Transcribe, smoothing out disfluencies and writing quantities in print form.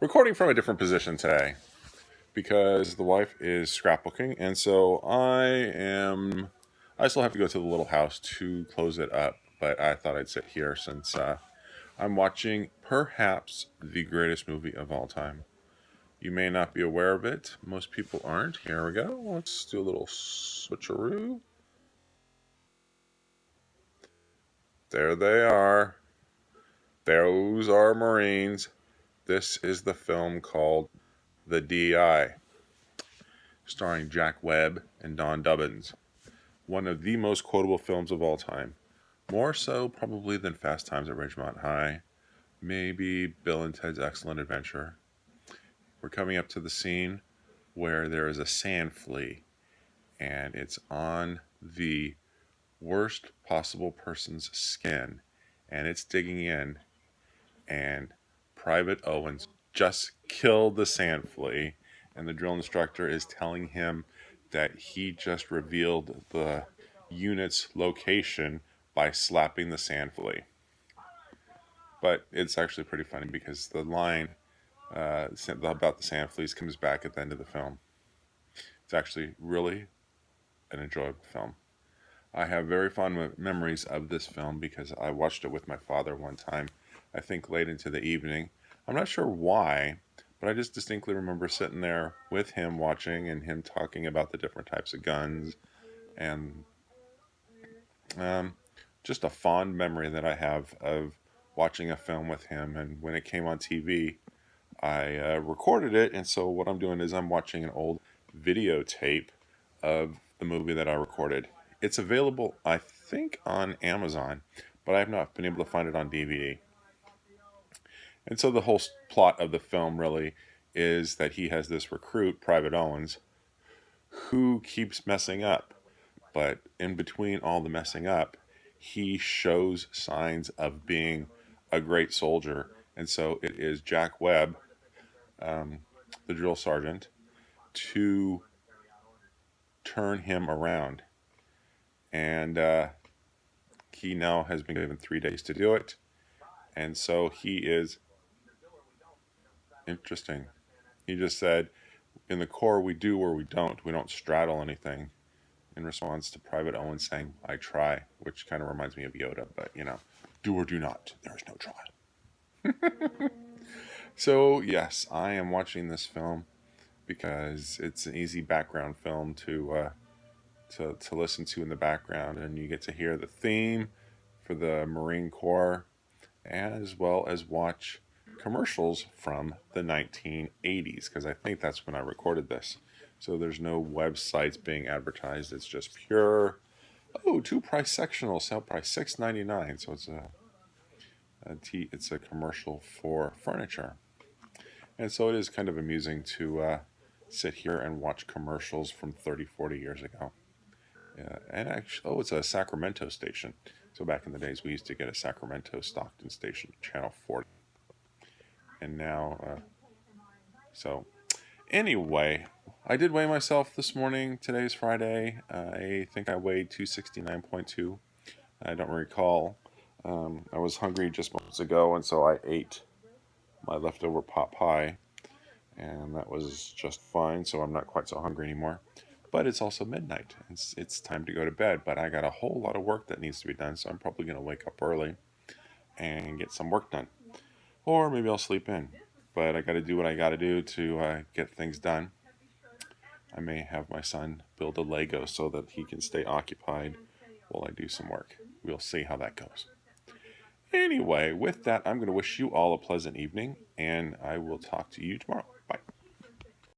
recording from a different position today because the wife is scrapbooking, and so I still have to go to the little house to close it up, but I thought I'd sit here since I'm watching perhaps the greatest movie of all time. You may not be aware of it. Most people aren't. Here we go. Let's do a little switcheroo. There they are. Those are Marines. This is the film called The D.I., starring Jack Webb and Don Dubbins. One of the most quotable films of all time. More so probably than Fast Times at Ridgemont High. Maybe Bill and Ted's Excellent Adventure. We're coming up to the scene where there is a sand flea, and it's on the worst possible person's skin, and it's digging in, and Private Owens just killed the sand flea, and the drill instructor is telling him that he just revealed the unit's location by slapping the sand flea. But it's actually pretty funny because the line about the sand fleas comes back at the end of the film. It's actually really an enjoyable film. I have very fond memories of this film because I watched it with my father one time, I think late into the evening. I'm not sure why, but I just distinctly remember sitting there with him watching and him talking about the different types of guns, and just a fond memory that I have of watching a film with him. And when it came on TV, I recorded it, and so what I'm doing is I'm watching an old videotape of the movie that I recorded. It's available, I think, on Amazon, but I have not been able to find it on DVD. And so the whole plot of the film really is that he has this recruit, Private Owens, who keeps messing up. But in between all the messing up, he shows signs of being a great soldier. And so it is Jack Webb, the drill sergeant, to turn him around. And he now has been given 3 days to do it. And so he is interesting. He just said, in the Corps, we do or we don't. We don't straddle anything, in response to Private Owens saying, I try, which kind of reminds me of Yoda, but do or do not. There is no try. So, yes, I am watching this film because it's an easy background film to listen to in the background, and you get to hear the theme for the Marine Corps, as well as watch commercials from the 1980s, because I think that's when I recorded this. So there's no websites being advertised. It's just pure, two-price sectional, sale price $6.99. So it's a commercial for furniture. And so it is kind of amusing to sit here and watch commercials from 30, 40 years ago. And actually, it's a Sacramento station. So back in the days, we used to get a Sacramento Stockton station, Channel 40. And now, anyway, I did weigh myself this morning. Today's Friday. I think I weighed 269.2. I don't recall. I was hungry just moments ago, and so I ate my leftover pot pie, and that was just fine, so I'm not quite so hungry anymore. But it's also midnight. It's time to go to bed, but I got a whole lot of work that needs to be done, so I'm probably going to wake up early and get some work done. Or maybe I'll sleep in. But I got to do what I got to do to get things done. I may have my son build a Lego so that he can stay occupied while I do some work. We'll see how that goes. Anyway, with that, I'm going to wish you all a pleasant evening, and I will talk to you tomorrow.